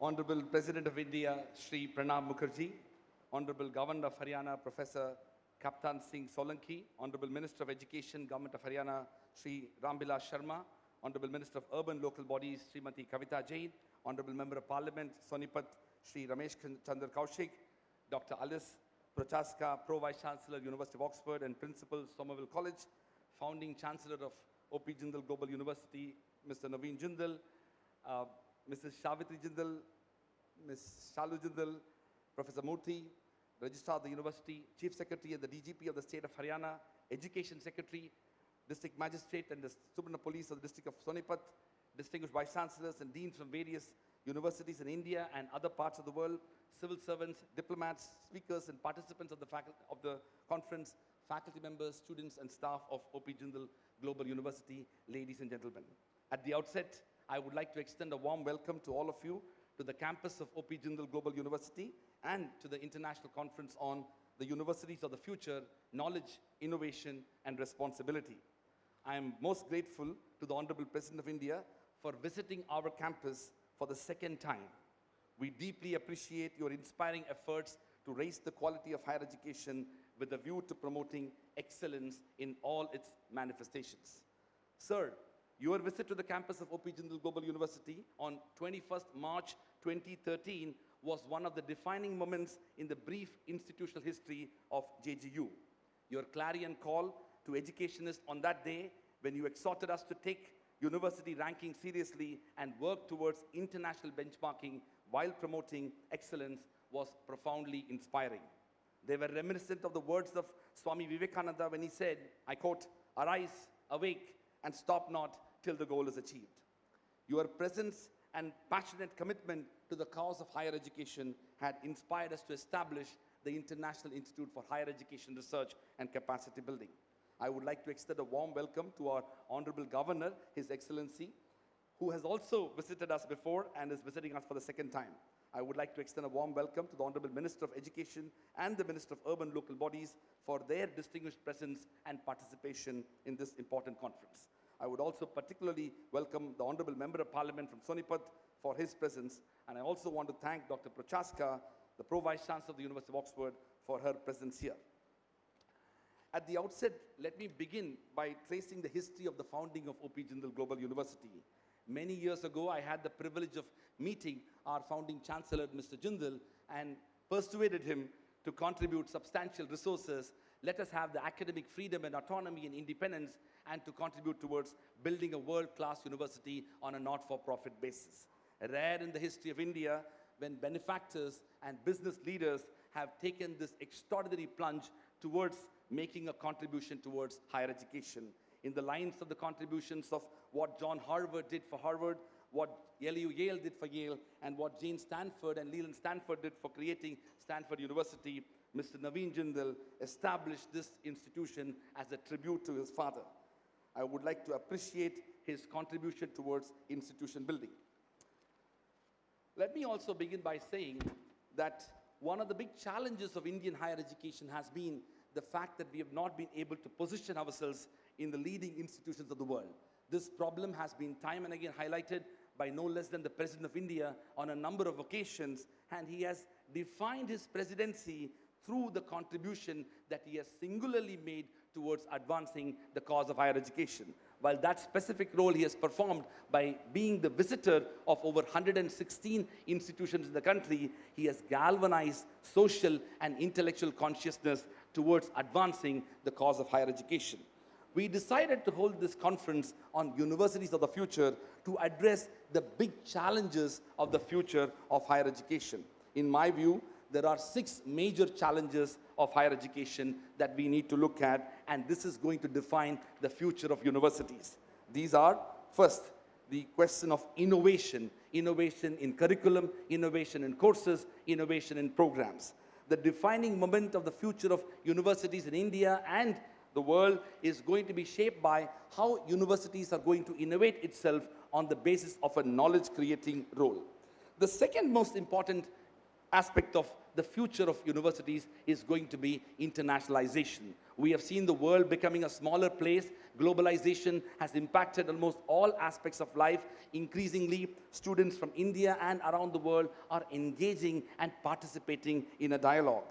Honorable President of India, Shri Pranab Mukherjee, Honorable Governor of Haryana, Professor Kaptan Singh Solanki, Honorable Minister of Education, Government of Haryana, Shri Rambilal Sharma, Honorable Minister of Urban Local Bodies, Srimati Kavita Jain, Honorable Member of Parliament, Sonipat, Shri Ramesh Chandra Kaushik, Dr. Alice Prochaska, Pro-Vice Chancellor, University of Oxford, and Principal, Somerville College, Founding Chancellor of O.P. Jindal Global University, Mr. Naveen Jindal, Mrs. Savitri Jindal, Ms. Shalu Jindal, Professor Murthy, Registrar of the University, Chief Secretary and the DGP of the State of Haryana, Education Secretary, District Magistrate and the Superintendent of Police of the District of Sonipat, distinguished Vice Chancellors and Deans from various universities in India and other parts of the world, civil servants, diplomats, speakers and participants of the conference, faculty members, students and staff of O.P. Jindal Global University, ladies and gentlemen. At the outset, I would like to extend a warm welcome to all of you to the campus of O.P. Jindal Global University and to the International Conference on the Universities of the Future, Knowledge, Innovation and Responsibility. I am most grateful to the Honorable President of India for visiting our campus for the second time. We deeply appreciate your inspiring efforts to raise the quality of higher education with a view to promoting excellence in all its manifestations. Sir, your visit to the campus of O.P. Jindal Global University on 21st March 2013 was one of the defining moments in the brief institutional history of JGU. Your clarion call to educationists on that day, when you exhorted us to take university ranking seriously and work towards international benchmarking while promoting excellence, was profoundly inspiring. They were reminiscent of the words of Swami Vivekananda when he said, I quote, "Arise, awake, and stop not till the goal is achieved." Your presence and passionate commitment to the cause of higher education had inspired us to establish the International Institute for Higher Education Research and Capacity Building. I would like to extend a warm welcome to our Honorable Governor, His Excellency, who has also visited us before and is visiting us for the second time. I would like to extend a warm welcome to the Honorable Minister of Education and the Minister of Urban Local Bodies for their distinguished presence and participation in this important conference. I would also particularly welcome the Honorable Member of Parliament from Sonipat for his presence, and I also want to thank Dr. Prochaska, the Pro-Vice Chancellor of the University of Oxford, for her presence here. At the outset, let me begin by tracing the history of the founding of O.P. Jindal Global University. Many years ago, I had the privilege of meeting our founding Chancellor, Mr. Jindal, and persuaded him to contribute substantial resources. Let us have the academic freedom and autonomy and independence, and to contribute towards building a world-class university on a not-for-profit basis. Rare in the history of India when benefactors and business leaders have taken this extraordinary plunge towards making a contribution towards higher education. In the lines of the contributions of what John Harvard did for Harvard, what Yale did for Yale, and what Jane Stanford and Leland Stanford did for creating Stanford University, Mr. Naveen Jindal established this institution as a tribute to his father. I would like to appreciate his contribution towards institution building. Let me also begin by saying that one of the big challenges of Indian higher education has been the fact that we have not been able to position ourselves in the leading institutions of the world. This problem has been time and again highlighted by no less than the President of India on a number of occasions, and he has defined his presidency through the contribution that he has singularly made towards advancing the cause of higher education. While that specific role he has performed by being the visitor of over 116 institutions in the country, he has galvanized social and intellectual consciousness towards advancing the cause of higher education. We decided to hold this conference on universities of the future to address the big challenges of the future of higher education. In my view, there are 6 major challenges of higher education that we need to look at, and this is going to define the future of universities. These are, first, the question of innovation. Innovation in curriculum, innovation in courses, innovation in programs. The defining moment of the future of universities in India and the world is going to be shaped by how universities are going to innovate itself on the basis of a knowledge-creating role. The second most important aspect of the future of universities is going to be internationalization. We have seen the world becoming a smaller place. Globalization has impacted almost all aspects of life. Increasingly, students from India and around the world are engaging and participating in a dialogue.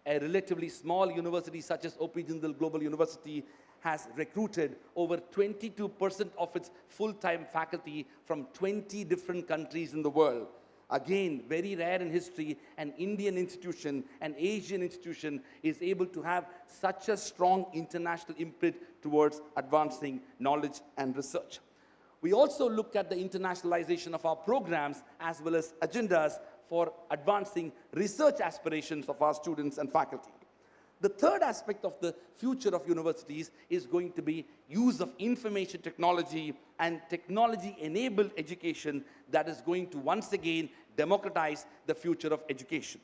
A relatively small university such as OP Jindal Global University has recruited over 22% of its full-time faculty from 20 different countries in the world. Again, very rare in history, an Indian institution, an Asian institution is able to have such a strong international imprint towards advancing knowledge and research. We also look at the internationalization of our programs as well as agendas for advancing research aspirations of our students and faculty. The third aspect of the future of universities is going to be use of information technology and technology-enabled education that is going to once again democratize the future of education.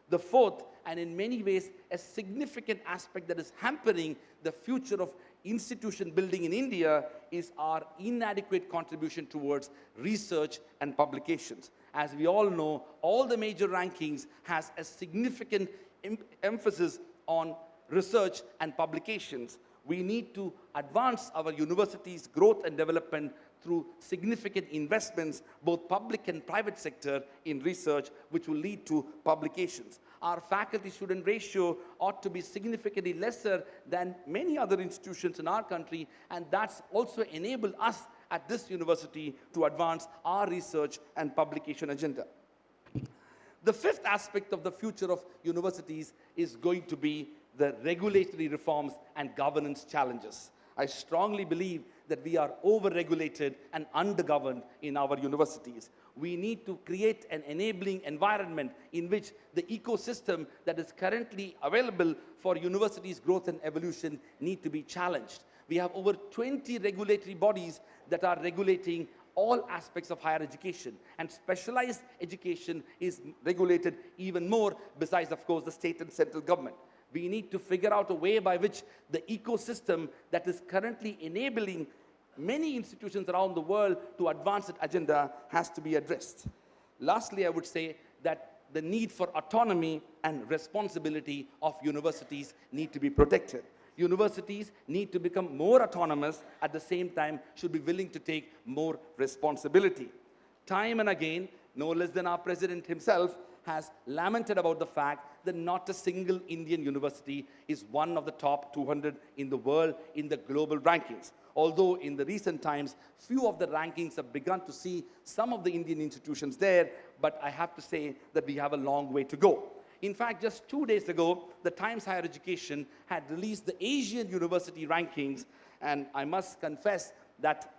The fourth, and in many ways a significant aspect that is hampering the future of institution building in India, is our inadequate contribution towards research and publications. As we all know, all the major rankings has a significant emphasis on research and publications. We need to advance our universities' growth and development through significant investments, both public and private sector, in research, which will lead to publications. Our faculty-student ratio ought to be significantly lesser than many other institutions in our country, and that's also enabled us at this university to advance our research and publication agenda. The fifth aspect of the future of universities is going to be the regulatory reforms and governance challenges. I strongly believe that we are over-regulated and under-governed in our universities. We need to create an enabling environment in which the ecosystem that is currently available for universities' growth and evolution need to be challenged. We have over 20 regulatory bodies that are regulating all aspects of higher education, and specialized education is regulated even more, besides, of course, the state and central government. We need to figure out a way by which the ecosystem that is currently enabling many institutions around the world to advance its agenda has to be addressed. Lastly, I would say that the need for autonomy and responsibility of universities need to be protected. Universities need to become more autonomous, at the same time should be willing to take more responsibility. Time and again, no less than our president himself has lamented about the fact that not a single Indian university is one of the top 200 in the world in the global rankings. Although in the recent times, few of the rankings have begun to see some of the Indian institutions there, but I have to say that we have a long way to go. In fact, just 2 days ago, the Times Higher Education had released the Asian university rankings, and I must confess that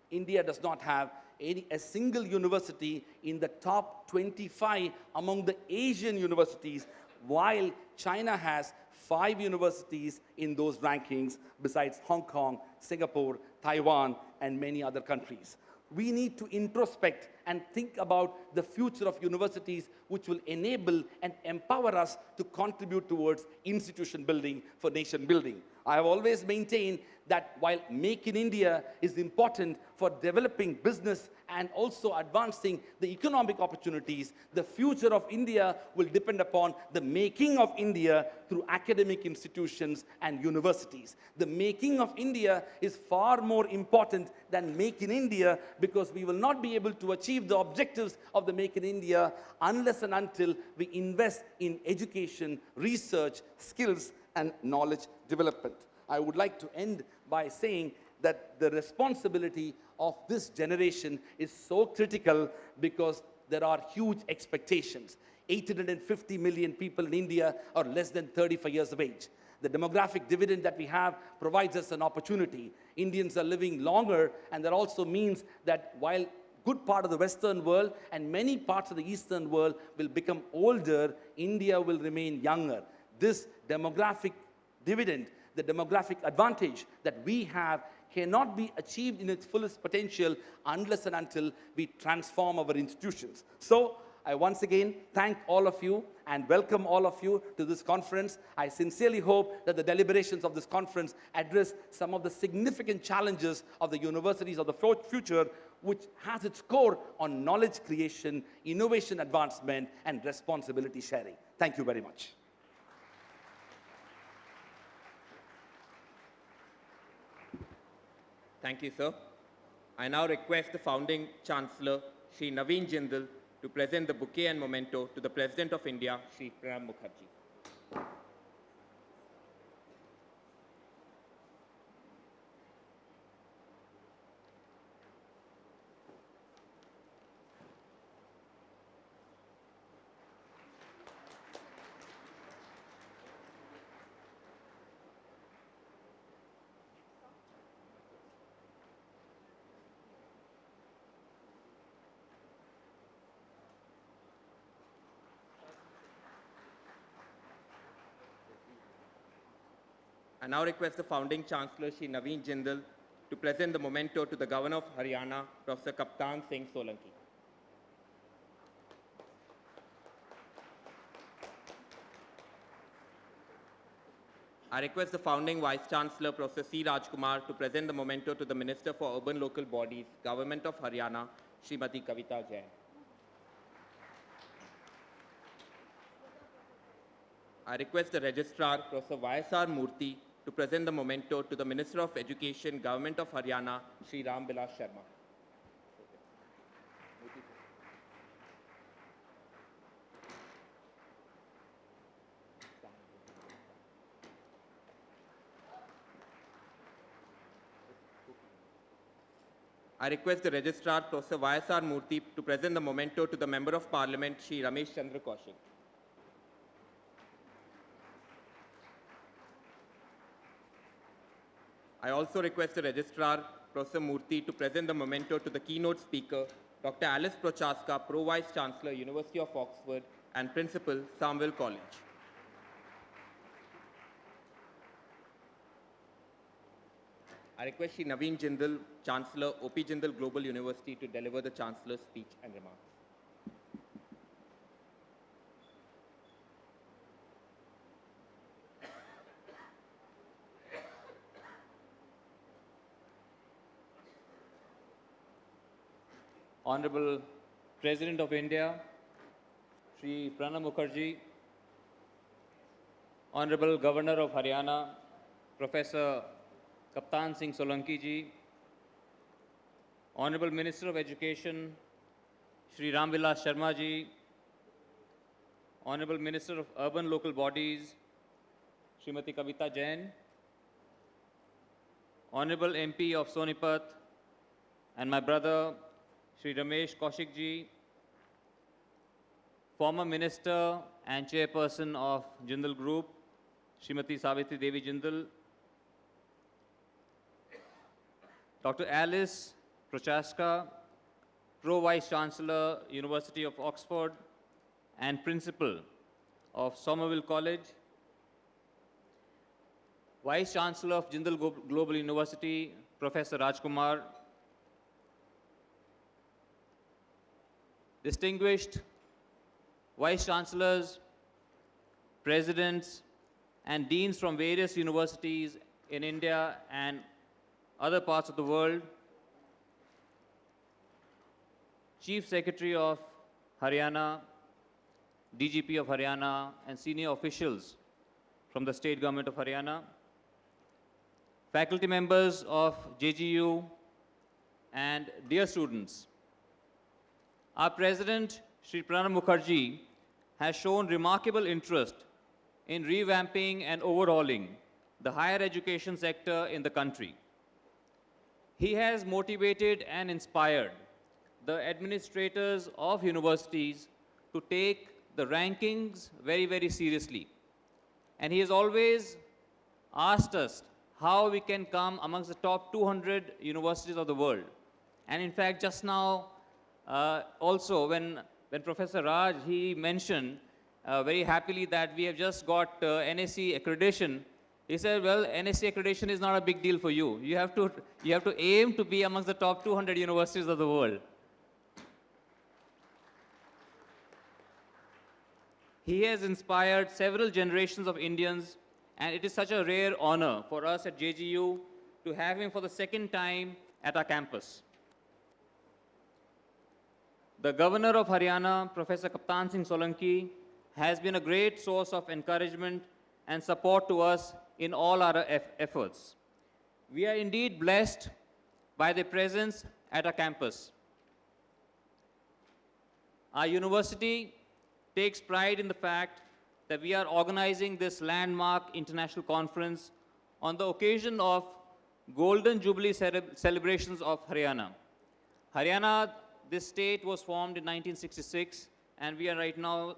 India does not have a single university in the top 25 among the Asian universities, while China has 5 universities in those rankings, besides Hong Kong, Singapore, Taiwan, and many other countries. We need to introspect and think about the future of universities, which will enable and empower us to contribute towards institution building for nation building. I have always maintained that while Make in India is important for developing business and also advancing the economic opportunities, the future of India will depend upon the making of India through academic institutions and universities. The making of India is far more important than Make in India, because we will not be able to achieve the objectives of the Make in India unless and until we invest in education, research, skills, and knowledge development. I would like to end by saying that the responsibility of this generation is so critical, because there are huge expectations. 850 million people in India are less than 35 years of age. The demographic dividend that we have provides us an opportunity. Indians are living longer, and that also means that while good part of the Western world and many parts of the Eastern world will become older, India will remain younger. This demographic dividend, the demographic advantage that we have, cannot be achieved in its fullest potential unless and until we transform our institutions. So, I once again thank all of you and welcome all of you to this conference. I sincerely hope that the deliberations of this conference address some of the significant challenges of the universities of the future, which has its core on knowledge creation, innovation advancement, and responsibility sharing. Thank you very much. Thank you, sir. I now request the founding Chancellor, Shri Naveen Jindal, to present the bouquet and memento to the President of India, Shri Pranab Mukherjee. I now request the founding Chancellor, Shri Naveen Jindal, to present the memento to the Governor of Haryana, Professor Kaptan Singh Solanki. I request the founding Vice Chancellor, Professor C. Rajkumar, to present the memento to the Minister for Urban Local Bodies, Government of Haryana, Srimati Kavita Jain. I request the Registrar, Professor Y.S.R. Murthy, to present the memento to the Minister of Education, Government of Haryana, Shri Rambilas Sharma. I request the Registrar, Professor Y.S.R. Murthy, to present the memento to the Member of Parliament, Shri Ramesh Chandra Kaushik. I also request the Registrar, Professor Murthy, to present the memento to the keynote speaker, Dr. Alice Prochaska, Pro-Vice Chancellor, University of Oxford, and Principal, Samwell College. I request Shri Naveen Jindal, Chancellor, O.P. Jindal Global University, to deliver the Chancellor's speech and remarks. Honorable President of India, Shri Pranab Mukherjee, Honorable Governor of Haryana, Professor Kaptan Singh Solanki ji, Honorable Minister of Education, Shri Rambilas Sharma ji, Honorable Minister of Urban Local Bodies, Srimati Kavita Jain, Honorable MP of Sonipat, and my brother, Shri Ramesh Kaushik ji, former Minister and Chairperson of Jindal Group, Srimati Savitri Devi Jindal, Dr. Alice Prochaska, Pro-Vice Chancellor, University of Oxford, and Principal of Somerville College, Vice Chancellor of Jindal Global University, Professor Rajkumar, distinguished Vice Chancellors, Presidents, and Deans from various universities in India and other parts of the world, Chief Secretary of Haryana, DGP of Haryana, and senior officials from the State Government of Haryana, faculty members of JGU, and dear students. Our President, Shri Pranab Mukherjee, has shown remarkable interest in revamping and overhauling the higher education sector in the country. He has motivated and inspired the administrators of universities to take the rankings very, very seriously. And he has always asked us how we can come amongst the top 200 universities of the world. And in fact, just now, also when Professor Raj, he mentioned very happily that we have just got NSE accreditation. He said, well, NSE accreditation is not a big deal for you. You have to aim to be amongst the top 200 universities of the world. He has inspired several generations of Indians, and it is such a rare honor for us at JGU to have him for the second time at our campus. The Governor of Haryana, Professor Kaptan Singh Solanki, has been a great source of encouragement and support to us in all our efforts. We are indeed blessed by their presence at our campus. Our university takes pride in the fact that we are organizing this landmark international conference on the occasion of Golden Jubilee celebrations of Haryana. Haryana, this state was formed in 1966, and we are right now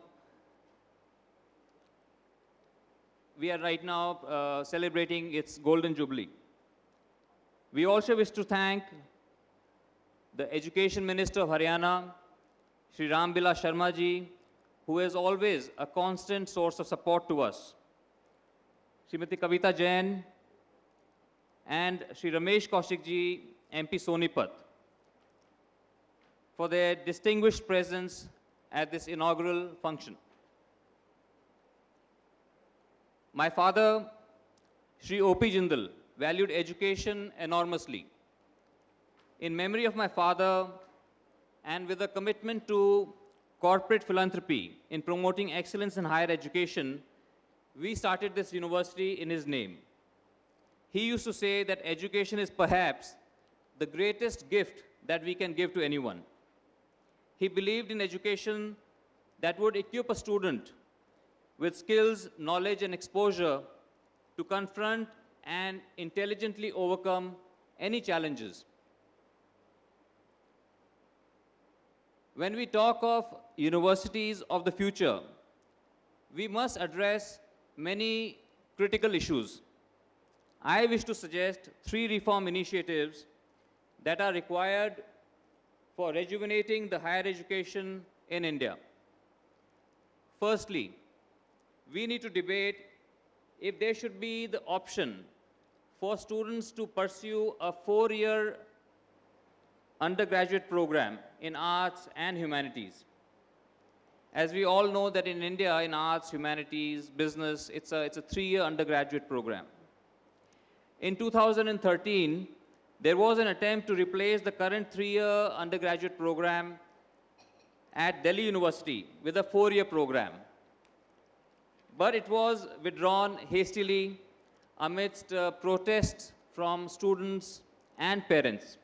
celebrating its Golden Jubilee. We also wish to thank the Education Minister of Haryana, Shri Rambilas Sharma ji, who is always a constant source of support to us. Srimati Kavita Jain and Shri Ramesh Kaushik ji, MP Sonipat, for their distinguished presence at this inaugural function. My father, Shri O.P. Jindal, valued education enormously. In memory of my father, and with a commitment to corporate philanthropy in promoting excellence in higher education, we started this university in his name. He used to say that education is perhaps the greatest gift that we can give to anyone. He believed in education that would equip a student with skills, knowledge, and exposure to confront and intelligently overcome any challenges. When we talk of universities of the future, we must address many critical issues. I wish to suggest 3 reform initiatives that are required for rejuvenating the higher education in India. Firstly, we need to debate if there should be the option for students to pursue a 4-year undergraduate program in arts and humanities. As we all know that in India, in arts, humanities, business, it's a 3-year undergraduate program. In 2013, there was an attempt to replace the current 3-year undergraduate program at Delhi University with a 4-year program. But it was withdrawn hastily amidst protests from students and parents.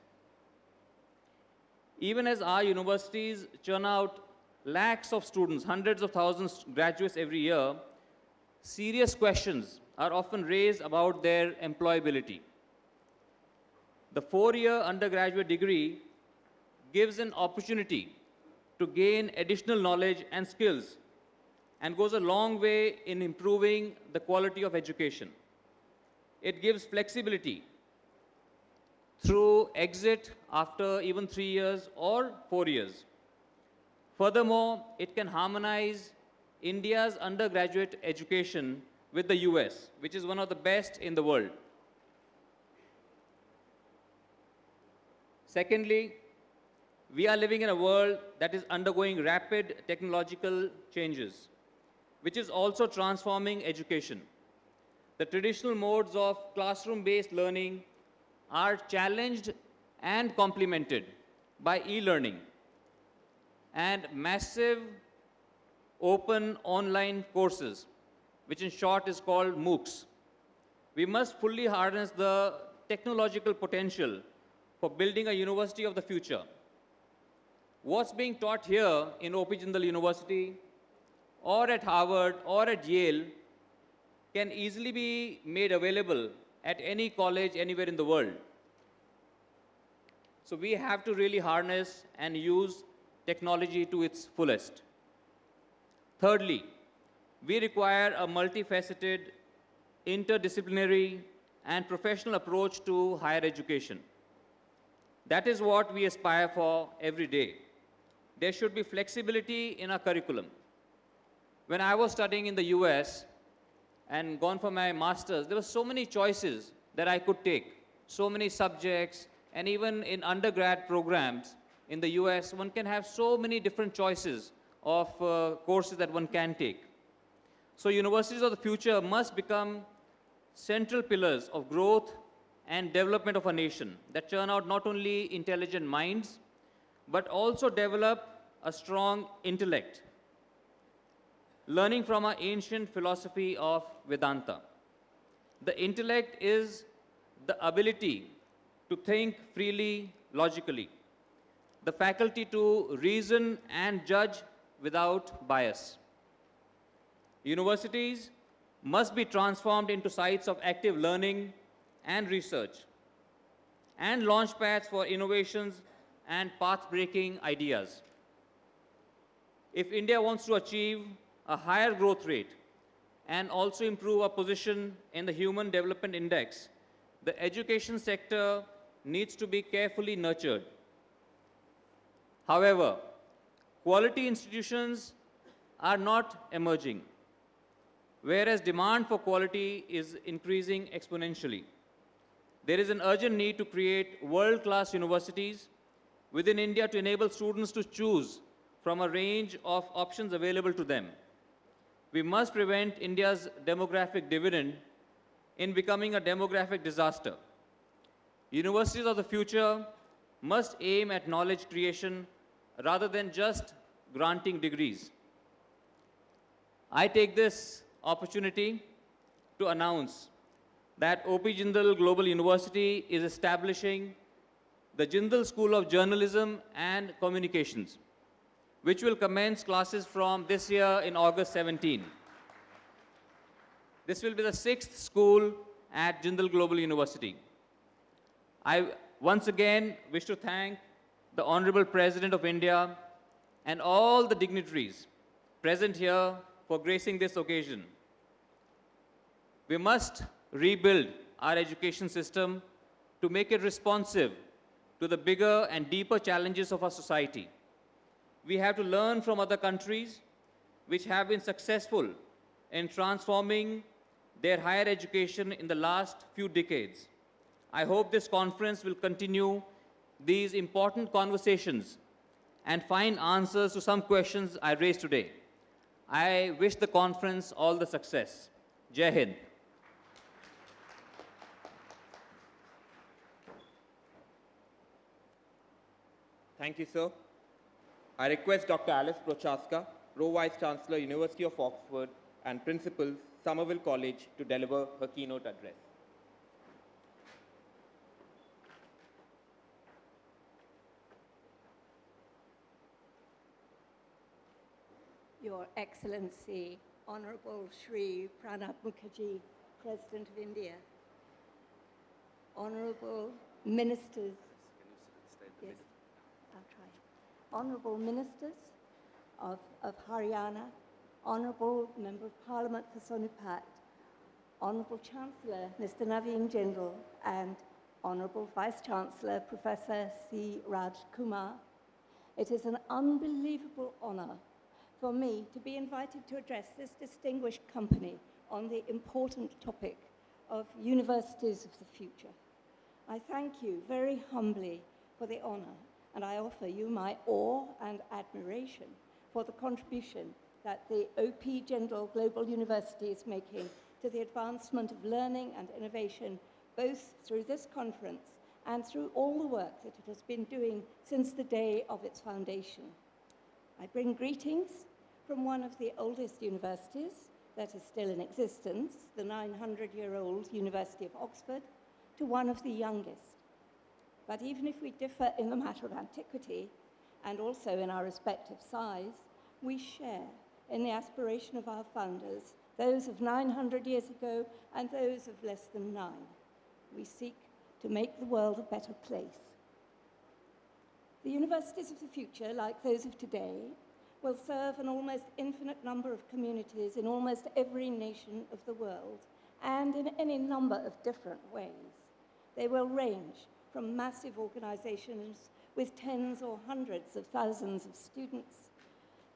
Even as our universities churn out lakhs of students, hundreds of thousands graduates every year, serious questions are often raised about their employability. The 4-year undergraduate degree gives an opportunity to gain additional knowledge and skills and goes a long way in improving the quality of education. It gives flexibility through exit after even 3 years or 4 years. Furthermore, it can harmonize India's undergraduate education with the US, which is one of the best in the world. Secondly, we are living in a world that is undergoing rapid technological changes, which is also transforming education. The traditional modes of classroom-based learning are challenged and complemented by e-learning and massive open online courses, which in short is called MOOCs. We must fully harness the technological potential for building a university of the future. What's being taught here in O.P. Jindal University or at Harvard or at Yale can easily be made available at any college anywhere in the world. So we have to really harness and use technology to its fullest. Thirdly, we require a multifaceted, interdisciplinary, and professional approach to higher education. That is what we aspire for every day. There should be flexibility in our curriculum. When I was studying in the US and gone for my master's, there were so many choices that I could take, so many subjects, and even in undergrad programs in the US, one can have so many different choices of courses that one can take. So universities of the future must become central pillars of growth and development of a nation that churn out not only intelligent minds, but also develop a strong intellect, learning from our ancient philosophy of Vedanta. The intellect is the ability to think freely, logically, the faculty to reason and judge without bias. Universities must be transformed into sites of active learning and research, and launchpads for innovations and path-breaking ideas. If India wants to achieve a higher growth rate and also improve our position in the Human Development Index, the education sector needs to be carefully nurtured. However, quality institutions are not emerging, whereas demand for quality is increasing exponentially. There is an urgent need to create world-class universities within India to enable students to choose from a range of options available to them. We must prevent India's demographic dividend in becoming a demographic disaster. Universities of the future must aim at knowledge creation rather than just granting degrees. I take this opportunity to announce that OP Jindal Global University is establishing the Jindal School of Journalism and Communications, which will commence classes from this year in August 17. This will be the 6th school at Jindal Global University. I once again wish to thank the Honorable President of India and all the dignitaries present here for gracing this occasion. We must rebuild our education system to make it responsive to the bigger and deeper challenges of our society. We have to learn from other countries which have been successful in transforming their higher education in the last few decades. I hope this conference will continue these important conversations and find answers to some questions I raised today. I wish the conference all the success. Jai Hind. Thank you, sir. I request Dr. Alice Prochaska, Pro Vice Chancellor, University of Oxford, and Principal, Somerville College, to deliver her keynote address. Your Excellency, Honorable Shri Pranab Mukherjee, President of India, Honorable Ministers, yes, I'll try. Honorable Ministers of Haryana, Honorable Member of Parliament for Sonipat, Honorable Chancellor Mr. Naveen Jindal, and Honorable Vice Chancellor Professor C. Raj Kumar, it is an unbelievable honor for me to be invited to address this distinguished company on the important topic of universities of the future. I thank you very humbly for the honor, and I offer you my awe and admiration for the contribution that the OP Jindal Global University is making to the advancement of learning and innovation, both through this conference and through all the work that it has been doing since the day of its foundation. I bring greetings from one of the oldest universities that is still in existence, the 900-year-old University of Oxford, to one of the youngest. But even if we differ in the matter of antiquity and also in our respective size, we share in the aspiration of our founders, those of 900 years ago and those of less than 9. We seek to make the world a better place. The universities of the future, like those of today, will serve an almost infinite number of communities in almost every nation of the world, and in any number of different ways. They will range from massive organizations with tens or hundreds of thousands of students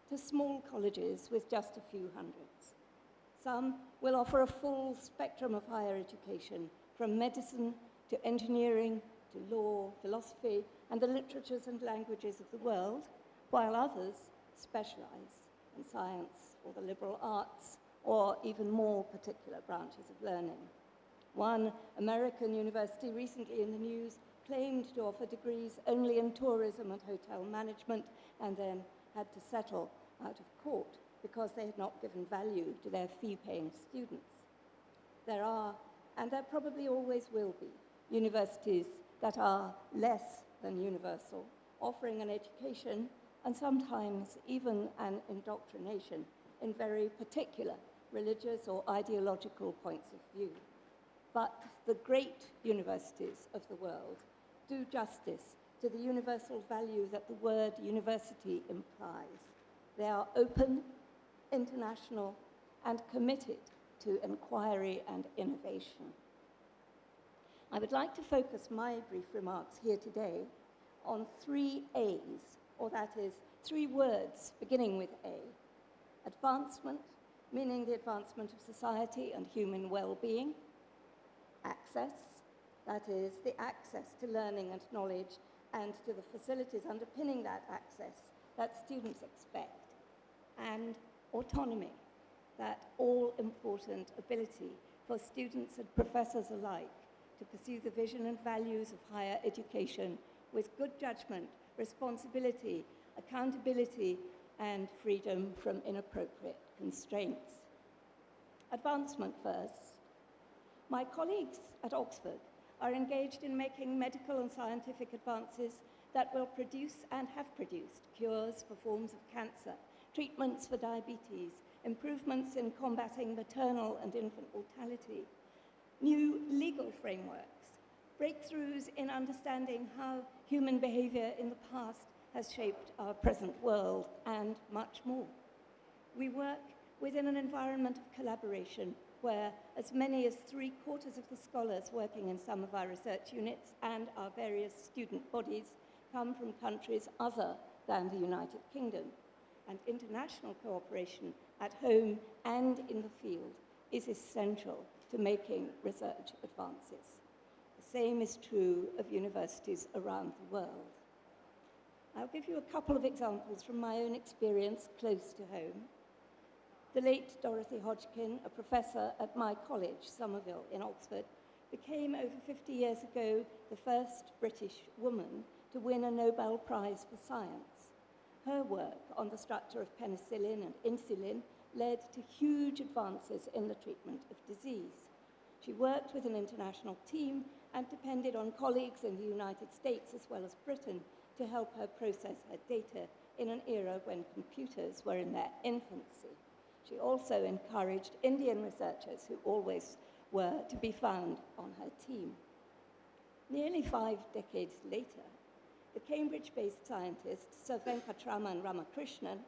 to small colleges with just a few hundreds. Some will offer a full spectrum of higher education, from medicine to engineering to law, philosophy, and the literatures and languages of the world, while others specialize in science or the liberal arts or even more particular branches of learning. One American university recently in the news claimed to offer degrees only in tourism and hotel management, and then had to settle out of court because they had not given value to their fee-paying students. There are, and there probably always will be, universities that are less than universal, offering an education and sometimes even an indoctrination in very particular religious or ideological points of view. But the great universities of the world do justice to the universal value that the word university implies. They are open, international, and committed to inquiry and innovation. I would like to focus my brief remarks here today on 3 A's, or that is 3 words beginning with A. Advancement, meaning the advancement of society and human well-being. Access, that is the access to learning and knowledge and to the facilities underpinning that access that students expect. And autonomy, that all-important ability for students and professors alike to pursue the vision and values of higher education with good judgment, responsibility, accountability, and freedom from inappropriate constraints. Advancement first. My colleagues at Oxford are engaged in making medical and scientific advances that will produce and have produced cures for forms of cancer, treatments for diabetes, improvements in combating maternal and infant mortality, new legal frameworks, breakthroughs in understanding how human behavior in the past has shaped our present world, and much more. We work within an environment of collaboration where as many as 3/4 of the scholars working in some of our research units and our various student bodies come from countries other than the United Kingdom. And international cooperation at home and in the field is essential to making research advances. The same is true of universities around the world. I'll give you a couple of examples from my own experience close to home. The late Dorothy Hodgkin, a professor at my college, Somerville in Oxford, became over 50 years ago the first British woman to win a Nobel Prize for Science. Her work on the structure of penicillin and insulin led to huge advances in the treatment of disease. She worked with an international team and depended on colleagues in the United States as well as Britain to help her process her data in an era when computers were in their infancy. She also encouraged Indian researchers who always were to be found on her team. Nearly 5 decades later, the Cambridge-based scientist Sir Venkatraman Ramakrishnan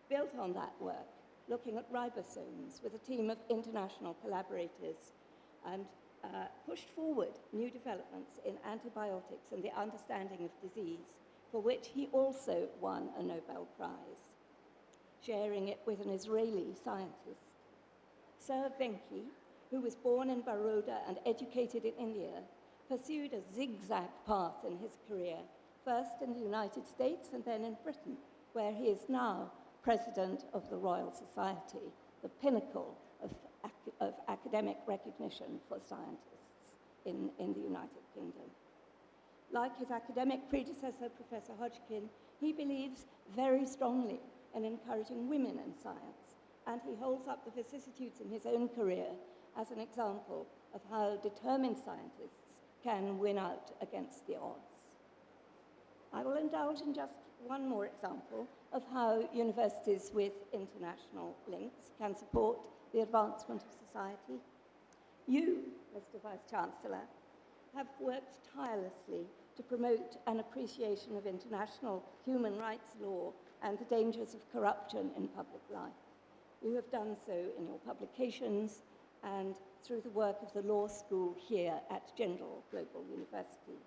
built on that work, looking at ribosomes with a team of international collaborators, and pushed forward new developments in antibiotics and the understanding of disease, for which he also won a Nobel Prize, sharing it with an Israeli scientist. Sir Venki, who was born in Baroda and educated in India, pursued a zigzag path in his career, first in the United States and then in Britain, where he is now President of the Royal Society, the pinnacle of academic recognition for scientists in the United Kingdom. Like his academic predecessor, Professor Hodgkin, he believes very strongly in encouraging women in science, and he holds up the vicissitudes in his own career as an example of how determined scientists can win out against the odds. I will indulge in just one more example of how universities with international links can support the advancement of society. You, Mr. Vice-Chancellor, have worked tirelessly to promote an appreciation of international human rights law and the dangers of corruption in public life. You have done so in your publications and through the work of the law school here at General Global University.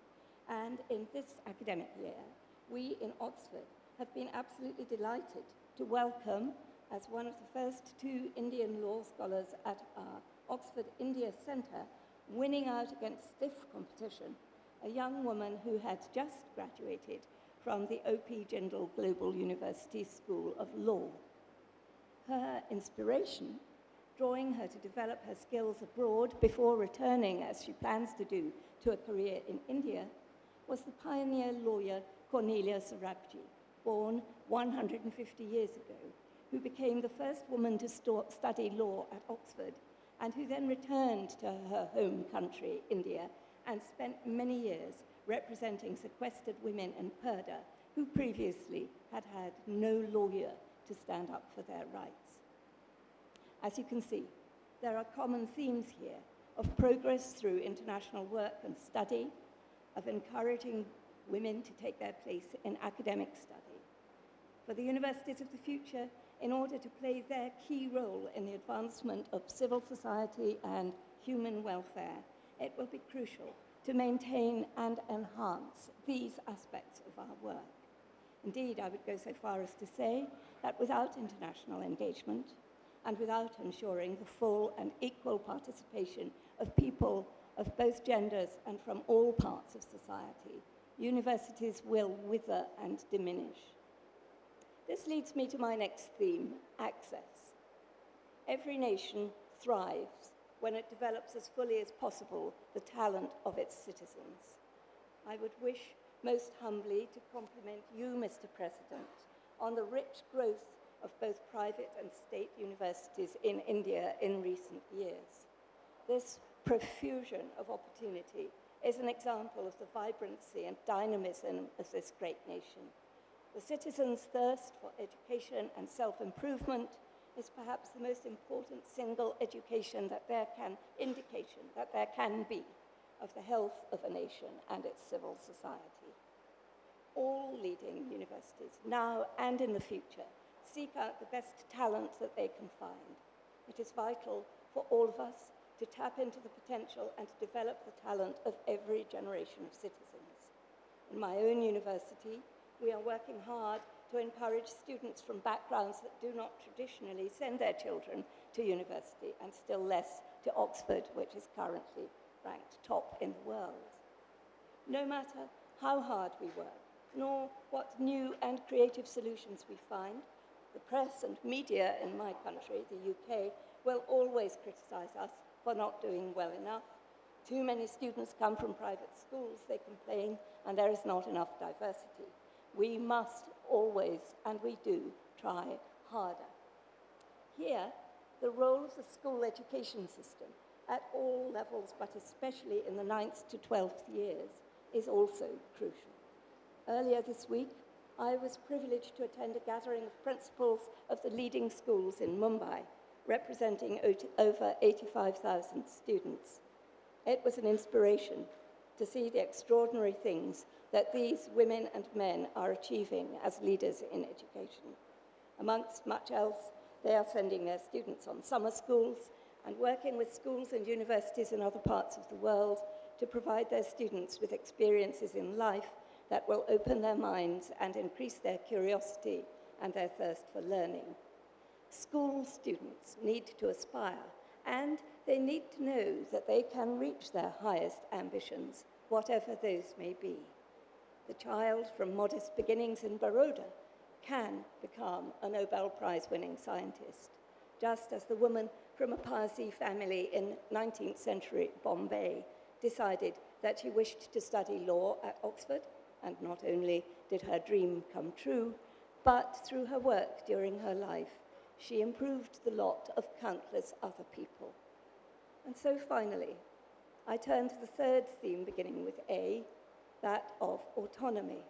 And in this academic year, we in Oxford have been absolutely delighted to welcome, as one of the first 2 Indian law scholars at our Oxford India Centre, winning out against stiff competition, a young woman who had just graduated from the OP Jindal Global University School of Law. Her inspiration, drawing her to develop her skills abroad before returning, as she plans to do, to a career in India, was the pioneer lawyer Cornelia Sarabji, born 150 years ago, who became the first woman to study law at Oxford, and who then returned to her home country, India, and spent many years representing sequestered women in Purdah, who previously had had no lawyer to stand up for their rights. As you can see, there are common themes here of progress through international work and study, of encouraging women to take their place in academic study. For the universities of the future, in order to play their key role in the advancement of civil society and human welfare, it will be crucial to maintain and enhance these aspects of our work. Indeed, I would go so far as to say that without international engagement and without ensuring the full and equal participation of people of both genders and from all parts of society, universities will wither and diminish. This leads me to my next theme, access. Every nation thrives when it develops as fully as possible the talent of its citizens. I would wish most humbly to compliment you, Mr. President, on the rich growth of both private and state universities in India in recent years. This profusion of opportunity is an example of the vibrancy and dynamism of this great nation. The citizens' thirst for education and self-improvement is perhaps the most important single indication that there can be of the health of a nation and its civil society. All leading universities, now and in the future, seek out the best talent that they can find. It is vital for all of us to tap into the potential and to develop the talent of every generation of citizens. In my own university, we are working hard to encourage students from backgrounds that do not traditionally send their children to university, and still less to Oxford, which is currently ranked top in the world. No matter how hard we work, nor what new and creative solutions we find, the press and media in my country, the UK, will always criticize us for not doing well enough. Too many students come from private schools, they complain, and there is not enough diversity. We must always, and we do, try harder. Here, the role of the school education system at all levels, but especially in the 9th to 12th years, is also crucial. Earlier this week, I was privileged to attend a gathering of principals of the leading schools in Mumbai, representing over 85,000 students. It was an inspiration to see the extraordinary things that these women and men are achieving as leaders in education. Amongst much else, they are sending their students on summer schools and working with schools and universities in other parts of the world to provide their students with experiences in life that will open their minds and increase their curiosity and their thirst for learning. School students need to aspire, and they need to know that they can reach their highest ambitions, whatever those may be. The child from modest beginnings in Baroda can become a Nobel Prize-winning scientist, just as the woman from a Parsi family in 19th century Bombay decided that she wished to study law at Oxford, and not only did her dream come true, but through her work during her life, she improved the lot of countless other people. And so finally, I turn to the third theme beginning with A, that of autonomy.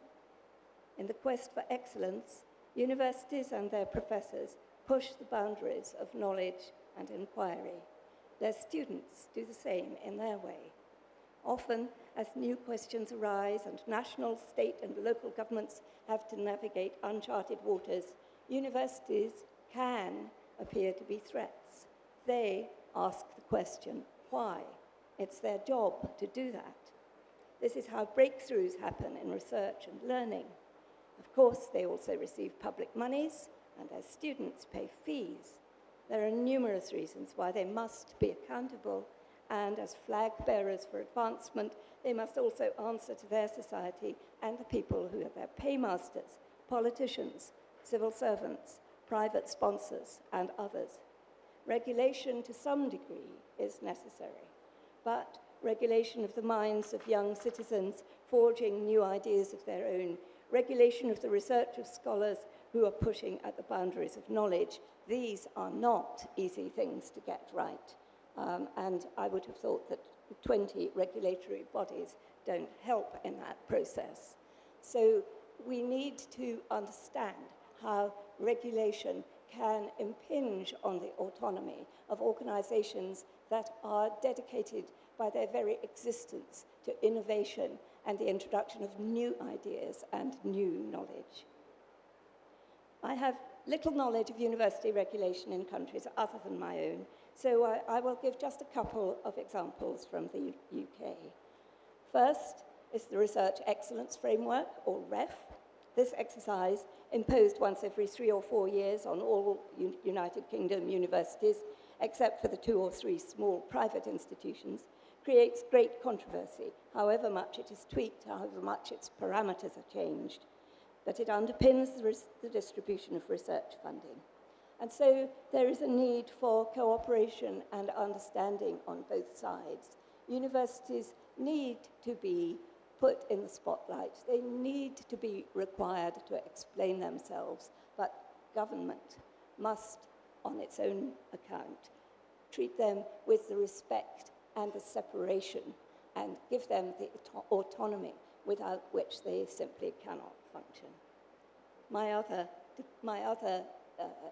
In the quest for excellence, universities and their professors push the boundaries of knowledge and inquiry. Their students do the same in their way. Often, as new questions arise and national, state, and local governments have to navigate uncharted waters, universities can appear to be threats. They ask the question, why? It's their job to do that. This is how breakthroughs happen in research and learning. Of course, they also receive public monies, and their students pay fees. There are numerous reasons why they must be accountable, and as flag bearers for advancement, they must also answer to their society and the people who are their paymasters, politicians, civil servants, private sponsors, and others. Regulation to some degree is necessary, but regulation of the minds of young citizens forging new ideas of their own regulation of the research of scholars who are pushing at the boundaries of knowledge. These are not easy things to get right. And I would have thought that 20 regulatory bodies don't help in that process. So we need to understand how regulation can impinge on the autonomy of organizations that are dedicated by their very existence to innovation and the introduction of new ideas and new knowledge. I have little knowledge of university regulation in countries other than my own, so I will give just a couple of examples from the UK. First is the Research Excellence Framework, or REF. This exercise, imposed once every 3 or 4 years on all United Kingdom universities, except for the 2 or 3 small private institutions, creates great controversy, however much it is tweaked, however much its parameters are changed. But it underpins the distribution of research funding. And so there is a need for cooperation and understanding on both sides. Universities need to be put in the spotlight. They need to be required to explain themselves, but government must, on its own account, treat them with the respect and the separation and give them the autonomy without which they simply cannot function. My other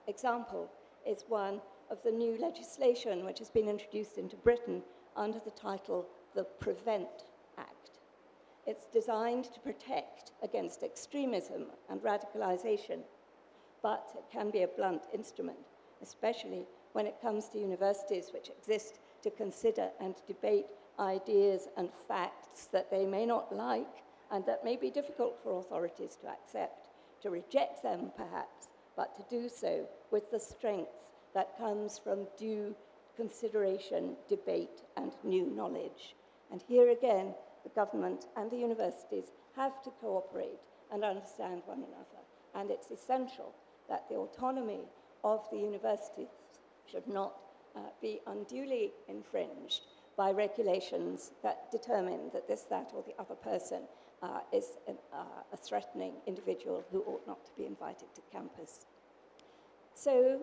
example is one of the new legislation which has been introduced into Britain under the title the Prevent Act. It's designed to protect against extremism and radicalization, but it can be a blunt instrument, especially when it comes to universities which exist to consider and debate ideas and facts that they may not like and that may be difficult for authorities to accept, to reject them perhaps, but to do so with the strength that comes from due consideration, debate, and new knowledge. And here again, the government and the universities have to cooperate and understand one another. And it's essential that the autonomy of the universities should not be unduly infringed by regulations that determine that this, that, or the other person is a threatening individual who ought not to be invited to campus. So,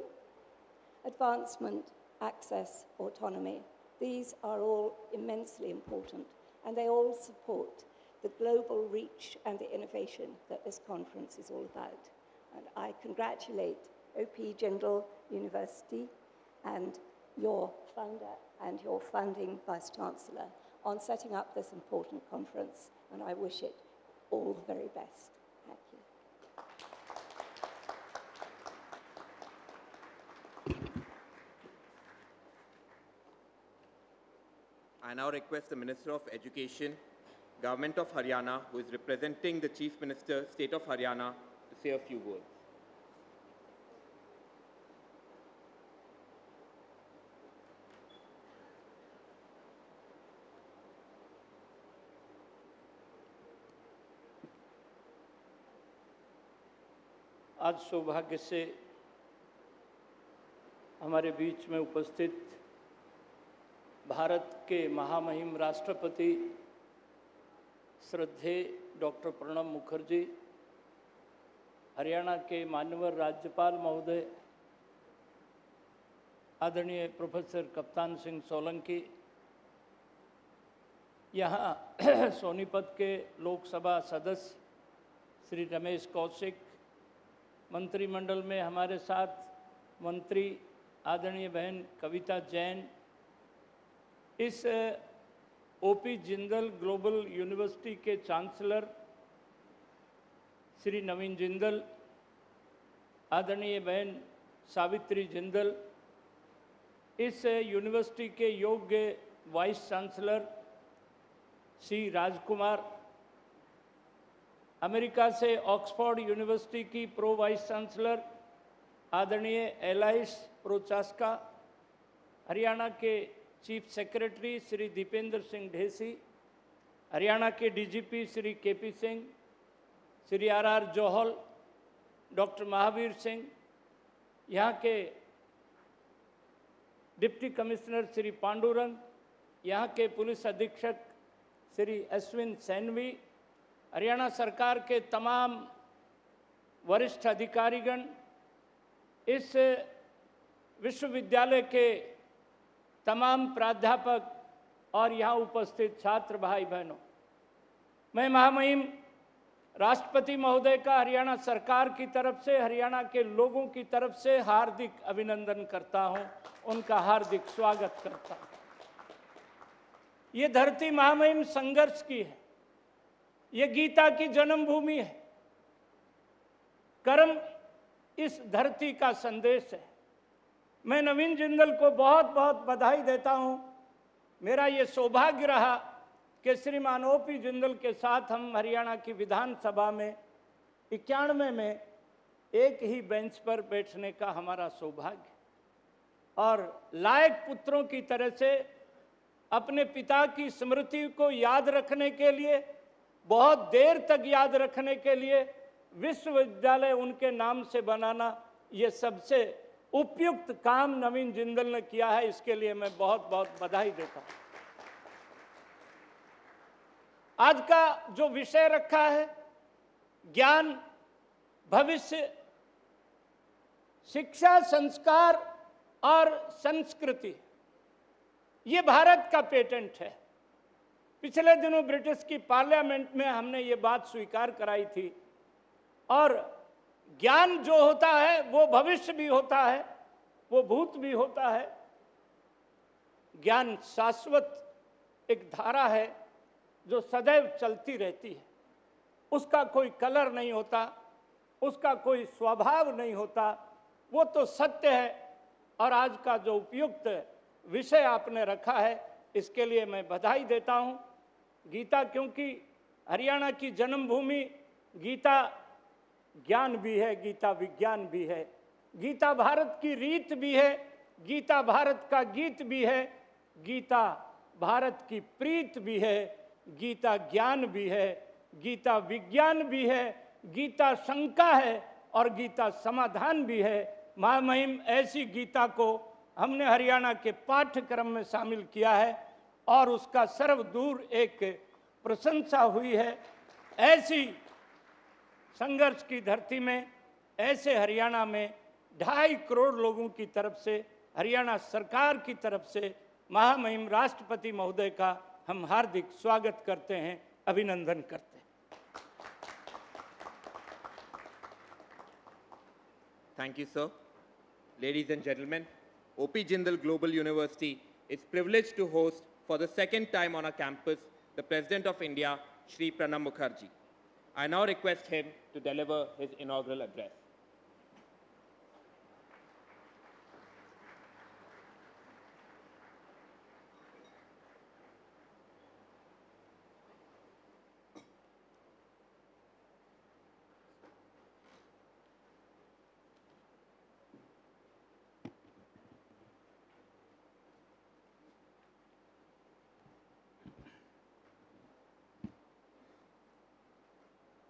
advancement, access, autonomy, these are all immensely important, and they all support the global reach and the innovation that this conference is all about. And I congratulate OP Jindal University and your funder and your founding Vice-Chancellor on setting up this important conference, and I wish it all the very best. Thank you. I now request the Minister of Education, Government of Haryana, who is representing the Chief Minister, State of Haryana, to say a few words. आज सौभाग्य से हमारे बीच में उपस्थित भारत के महामहिम राष्ट्रपति श्रद्धेय डॉक्टर प्रणब मुखर्जी, हरियाणा के मान्यवर राज्यपाल महोदय आदरणीय प्रोफेसर कप्तान सिंह सोलंकी, यहाँ सोनीपत के लोकसभा सदस्य श्री रमेश कौशिक, मंत्रिमंडल में हमारे साथ मंत्री आदरणीय बहन कविता जैन, इस ओपी जिंदल ग्लोबल यूनिवर्सिटी के चांसलर श्री नवीन जिंदल, आदरणीय बहन सावित्री जिंदल, इस यूनिवर्सिटी के योग्य vice chancellor Shri Rajkumar, America से ऑक्सफोर्ड यूनिवर्सिटी की प्रो वाइस चांसलर आदरणीय एलाइस प्रोचास्का, हरियाणा के चीफ सेक्रेटरी श्री दीपेंद्र सिंह ढेसी, हरियाणा के DGP Shri KP Singh, Shri R Jauhal, doctor Mahavir Singh, यहाँ के डिप्टी कमिश्नर श्री पांडुरंग, यहाँ के पुलिस अधीक्षक श्री अश्विन सैनवी, हरियाणा सरकार के तमाम वरिष्ठ अधिकारीगण, इस विश्वविद्यालय के तमाम प्राध्यापक और यहाँ उपस्थित छात्र भाई बहनों, मैं महामहिम राष्ट्रपति महोदय का हरियाणा सरकार की तरफ से, हरियाणा के लोगों की तरफ से हार्दिक अभिनंदन करता हूँ, उनका हार्दिक स्वागत करता हूँ। ये धरती महामहिम संघर्ष की है, ये गीता की जन्मभूमि है, कर्म इस धरती का संदेश है। मैं नवीन जिंदल को बहुत बहुत बधाई देता हूँ। मेरा ये सौभाग्य रहा कि श्रीमान ओपी जिंदल के साथ हम हरियाणा की विधानसभा में 91 में एक ही बेंच पर बैठने का हमारा सौभाग्य, और लायक पुत्रों की तरह से अपने पिता की स्मृति को याद रखने के लिए, बहुत देर तक याद रखने के लिए विश्वविद्यालय उनके नाम से बनाना, ये सबसे उपयुक्त काम नवीन जिंदल ने किया है। इसके लिए मैं बहुत बहुत बधाई देता हूं। आज का जो विषय रखा है, ज्ञान, भविष्य, शिक्षा, संस्कार और संस्कृति, ये भारत का पेटेंट है। पिछले दिनों ब्रिटिश की पार्लियामेंट में हमने ये बात स्वीकार कराई थी, और ज्ञान जो होता है वो भविष्य भी होता है, वो भूत भी होता है। ज्ञान शाश्वत एक धारा है जो सदैव चलती रहती है, उसका कोई कलर नहीं होता, उसका कोई स्वभाव नहीं होता, वो तो सत्य है। और आज का जो उपयुक्त विषय आपने रखा है, इसके लिए मैं बधाई देता हूँ। गीता, क्योंकि हरियाणा की जन्मभूमि, गीता ज्ञान भी है, गीता विज्ञान भी है, गीता भारत की रीत भी है, गीता भारत का गीत भी है, गीता भारत की प्रीत भी है, गीता ज्ञान भी है, गीता विज्ञान भी है, गीता शंका है और गीता समाधान भी है। महामहिम, ऐसी गीता को हमने हरियाणा के पाठ्यक्रम में शामिल किया है और उसका सर्वदूर एक प्रशंसा हुई है। ऐसी संघर्ष की धरती में, ऐसे हरियाणा में 2.5 करोड़ लोगों की तरफ से, हरियाणा सरकार की तरफ से महामहिम राष्ट्रपति महोदय का हम हार्दिक स्वागत करते हैं, अभिनंदन करते हैं। Thank you, sir. Ladies and gentlemen, O.P. Jindal Global University is privileged to host for the second time on our campus the President of India, Shri Pranab Mukherjee. I now request him to deliver his inaugural address.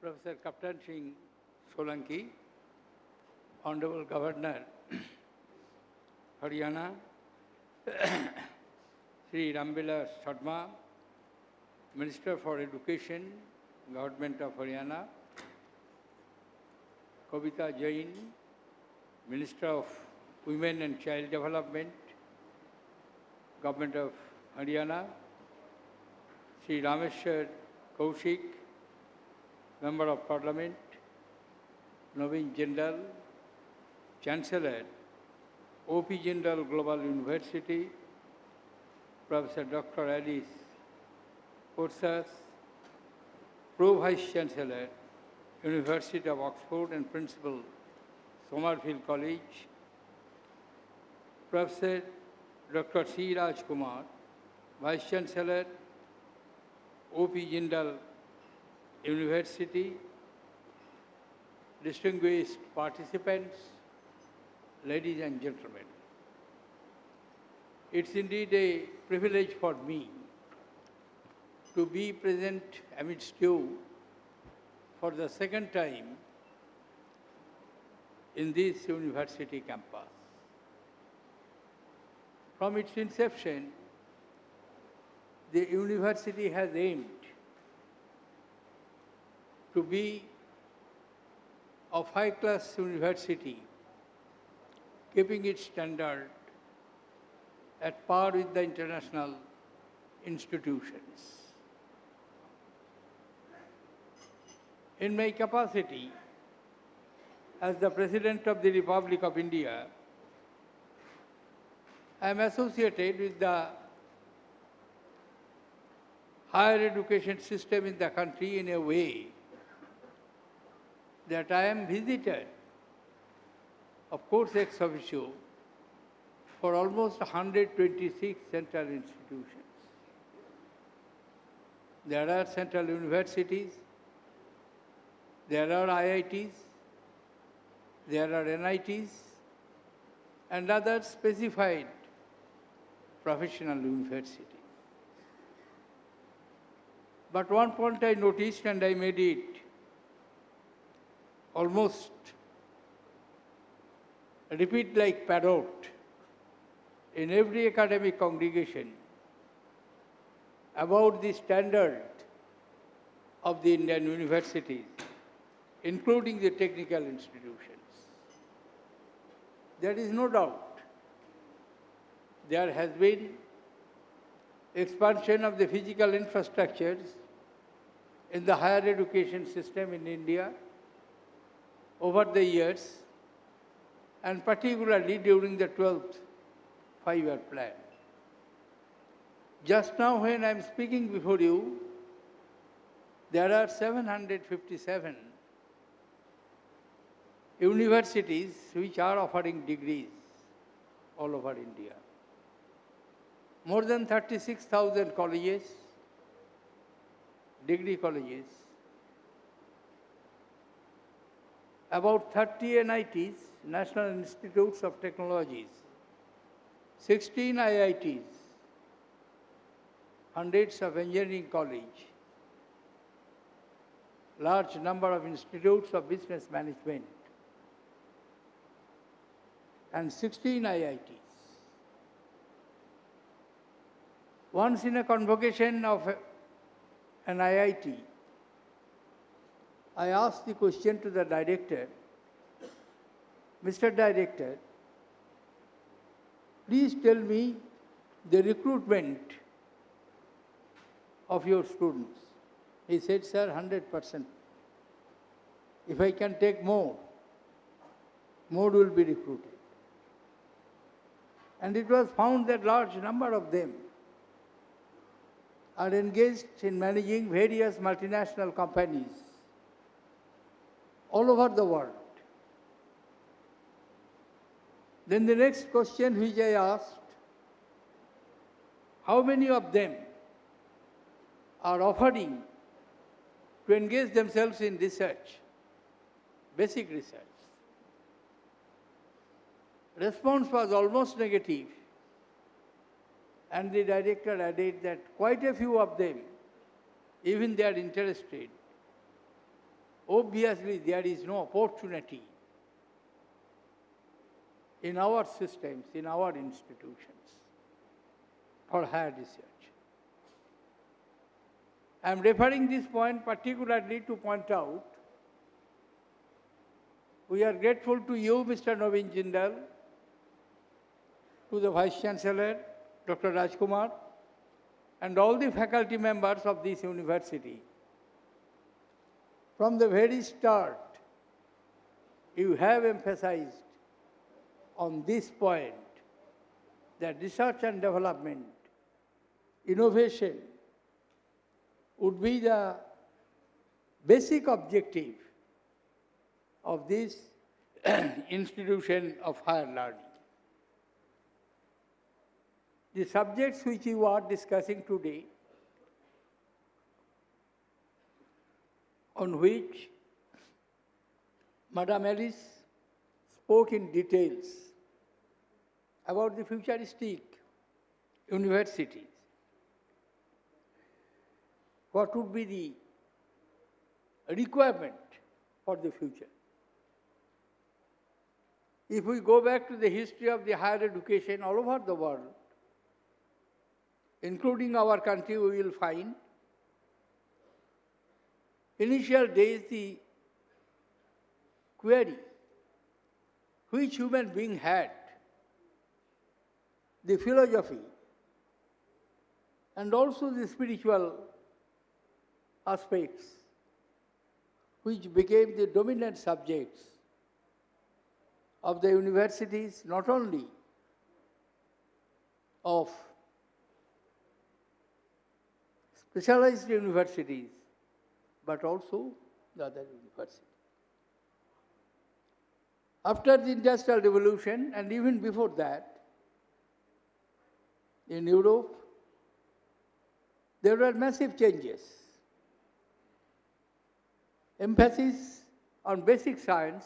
Professor Captain Singh Solanki, Honorable Governor, Haryana, Sri Rambilas Sharma, Minister for Education, Government of Haryana, Kavita Jain, Minister of Women and Child Development, Government of Haryana, Sri Rameshwar Kaushik, Member of Parliament, Naveen Jindal, Chancellor, O.P. Jindal Global University, Professor Dr. Alice Portsas, Pro Vice Chancellor, University of Oxford and Principal, Somerfield College, Professor Dr. C. Raj Kumar, Vice Chancellor, O.P. Jindal University, distinguished participants, ladies and gentlemen. It's indeed a privilege for me to be present amidst you for the second time in this university campus. From its inception, the university has aimed to be of high-class university, keeping its standard at par with the international institutions. In my capacity as the President of the Republic of India, I am associated with the higher education system in the country in a way that I am visited, of course ex officio, for almost 126 central institutions. There are central universities, there are IITs, there are NITs, and other specified professional universities. But one point I noticed, and I made it almost repeat like parrot in every academic congregation about the standard of the Indian universities, including the technical institutions. There is no doubt there has been expansion of the physical infrastructures in the higher education system in India over the years, and particularly during the 12th five-year plan. Just now when I am speaking before you, there are 757 universities which are offering degrees all over India. More than 36,000 colleges, degree colleges, about 30 NITs, National Institutes of Technologies, 16 IITs, hundreds of engineering colleges, large number of institutes of business management, and 16 IITs. Once in a convocation of an IIT, I asked the question to the director, Mr. Director, please tell me the recruitment of your students. He said, sir, 100%. If I can take more will be recruited. And it was found that large number of them are engaged in managing various multinational companies all over the world. Then the next question which I asked, how many of them are offering to engage themselves in research, basic research? Response was almost negative. And the director added that quite a few of them, even they are interested, obviously there is no opportunity in our systems, in our institutions for higher research. I am referring this point particularly to point out, we are grateful to you, Mr. Naveen Jindal, to the Vice Chancellor, Dr. Rajkumar, and all the faculty members of this university. From the very start, you have emphasized on this point that research and development, innovation would be the basic objective of this institution of higher learning. The subjects which you are discussing today, on which Madam Alice spoke in details about the futuristic universities, what would be the requirement for the future. If we go back to the history of the higher education all over the world, including our country, we will find initial days the query which human being had, the philosophy, and also the spiritual aspects, which became the dominant subjects of the universities, not only of specialized universities, but also the other universities. After the Industrial Revolution, and even before that, in Europe, there were massive changes. Emphasis on basic science,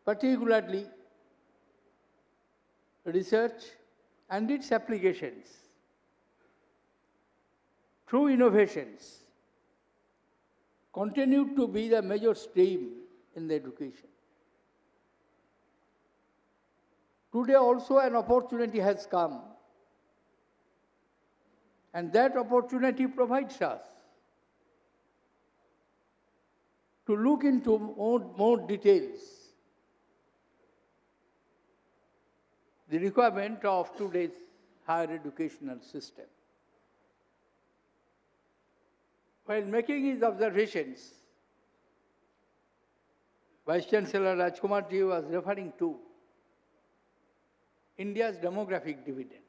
particularly research and its applications through innovations, continued to be the major stream in the education. Today also an opportunity has come, and that opportunity provides us to look into more details the requirement of today's higher educational system. While making his observations, Vice Chancellor Rajkumarji was referring to India's demographic dividend.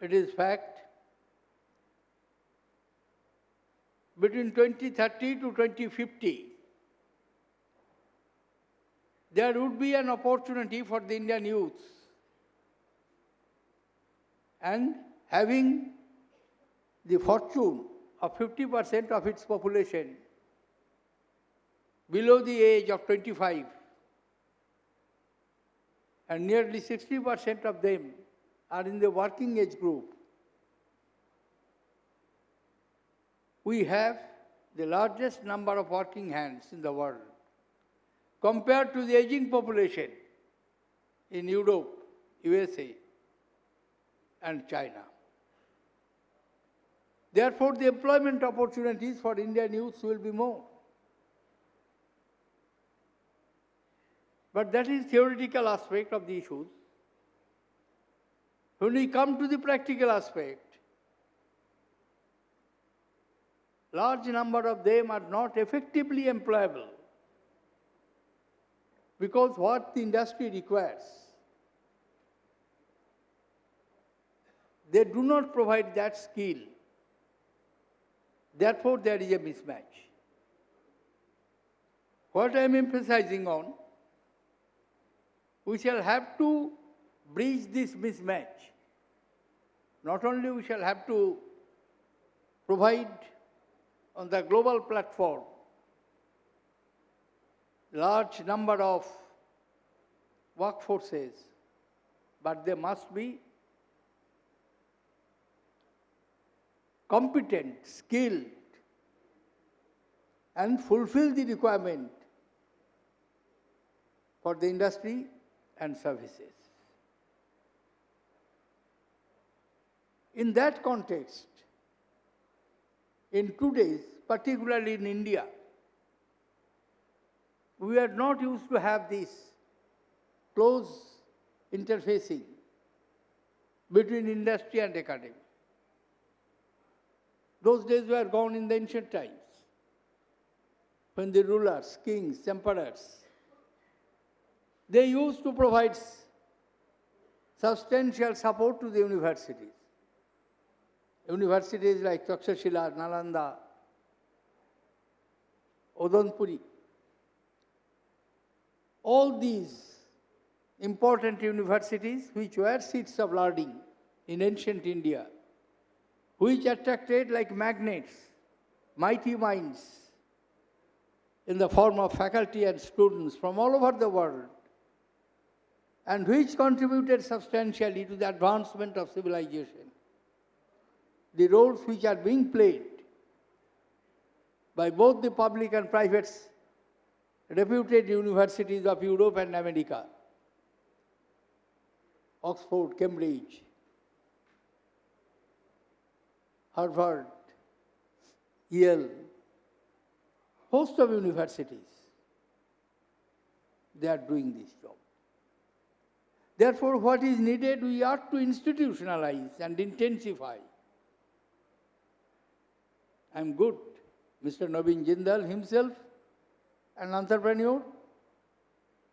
It is fact, between 2030 to 2050, there would be an opportunity for the Indian youth, and having the fortune of 50% of its population below the age of 25, and nearly 60% of them are in the working age group. We have the largest number of working hands in the world compared to the aging population in Europe, USA, and China. Therefore, the employment opportunities for Indian youth will be more. But that is theoretical aspect of the issues. When we come to the practical aspect, large number of them are not effectively employable because what the industry requires, they do not provide that skill. Therefore, there is a mismatch. What I am emphasizing on, we shall have to bridge this mismatch. Not only we shall have to provide on the global platform large number of workforces, but they must be competent, skilled, and fulfill the requirement for the industry and services. In that context, in today's, particularly in India, we are not used to have this close interfacing between industry and academy. Those days were gone in the ancient times, when the rulers, kings, emperors, they used to provide substantial support to the universities. Universities like Takshashila, Nalanda, Udonpuri, all these important universities which were seats of learning in ancient India, which attracted like magnets, mighty minds in the form of faculty and students from all over the world, and which contributed substantially to the advancement of civilization. The roles which are being played by both the public and private reputed universities of Europe and America, Oxford, Cambridge, Harvard, Yale, host of universities, they are doing this job. Therefore, what is needed, we ought to institutionalize and intensify. I am good. Mr. Naveen Jindal himself, an entrepreneur.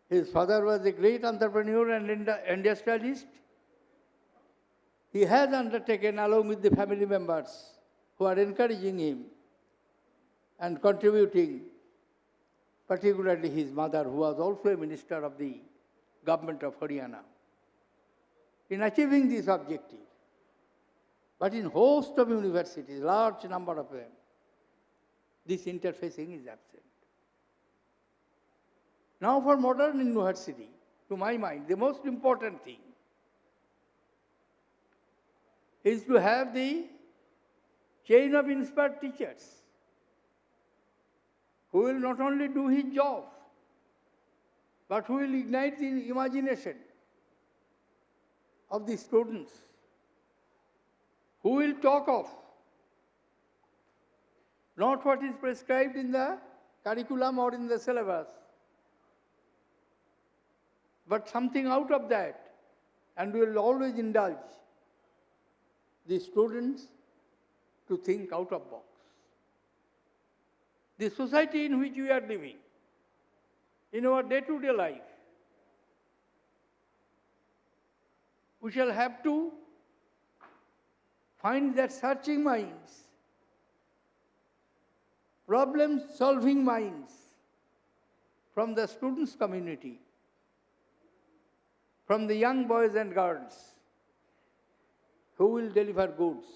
His father was a great entrepreneur and industrialist. He has undertaken, along with the family members who are encouraging him and contributing, particularly his mother, who was also a minister of the government of Haryana, in achieving this objective. But in host of universities, large number of them, this interfacing is absent. Now for modern university, to my mind, the most important thing is to have the chain of inspired teachers who will not only do his job, but who will ignite the imagination of the students, who will talk of not what is prescribed in the curriculum or in the syllabus, but something out of that, and we will always indulge the students to think out of box. The society in which we are living, in our day-to-day life, we shall have to find that searching minds, problem-solving minds from the students' community, from the young boys and girls who will deliver goods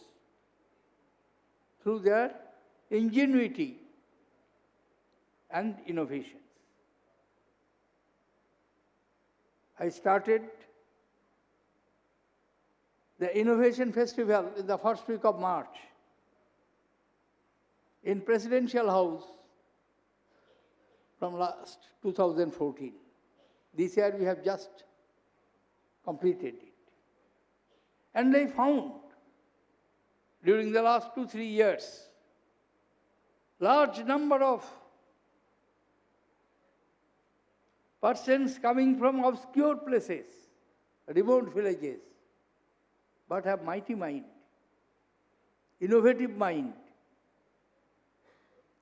through their ingenuity and innovations. I started the Innovation Festival in the first week of March in Presidential House from last 2014. This year we have just completed it. And I found during the last 2-3 years, large number of persons coming from obscure places, remote villages, but have mighty mind, innovative mind,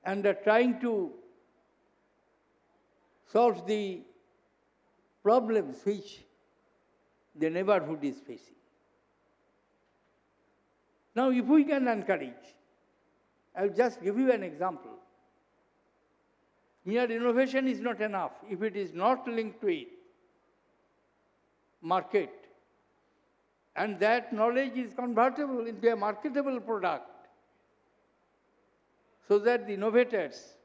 and are trying to solve the problems which the neighborhood is facing. Now, if we can encourage, I'll just give you an example. Mere innovation is not enough if it is not linked to it. Market. And that knowledge is convertible into a marketable product so that the innovators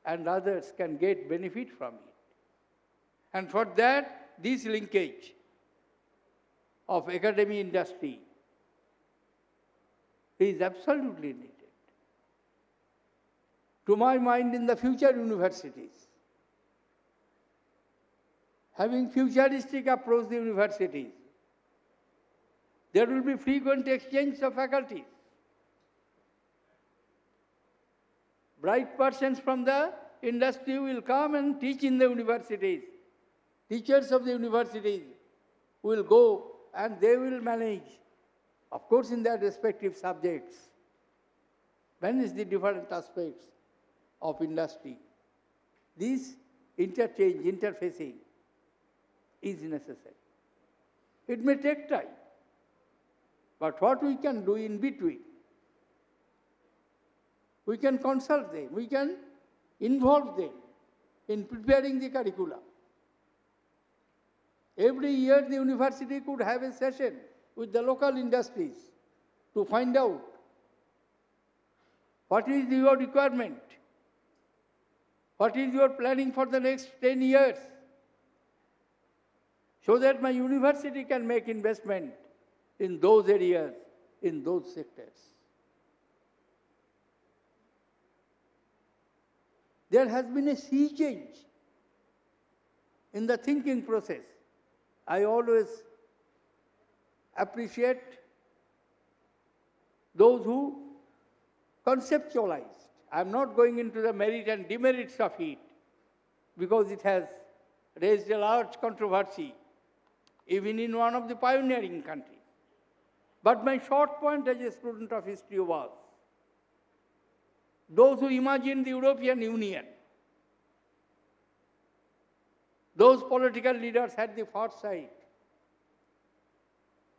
and others can get benefit from it. And for that, this linkage of academy industry is absolutely needed. To my mind, in the future universities, having futuristic approach to the universities, there will be frequent exchange of faculties. Bright persons from the industry will come and teach in the universities. Teachers of the universities will go and they will manage, of course, in their respective subjects, manage the different aspects of industry. This interchange, interfacing is necessary. It may take time, but what we can do in between, we can consult them, we can involve them in preparing the curriculum. Every year the university could have a session with the local industries to find out what is your requirement, what is your planning for the next 10 years, so that my university can make investment in those areas, in those sectors. There has been a sea change in the thinking process. I always appreciate those who conceptualized. I am not going into the merit and demerits of it because it has raised a large controversy, even in one of the pioneering countries. But my short point as a student of history was, those who imagined the European Union, those political leaders had the foresight.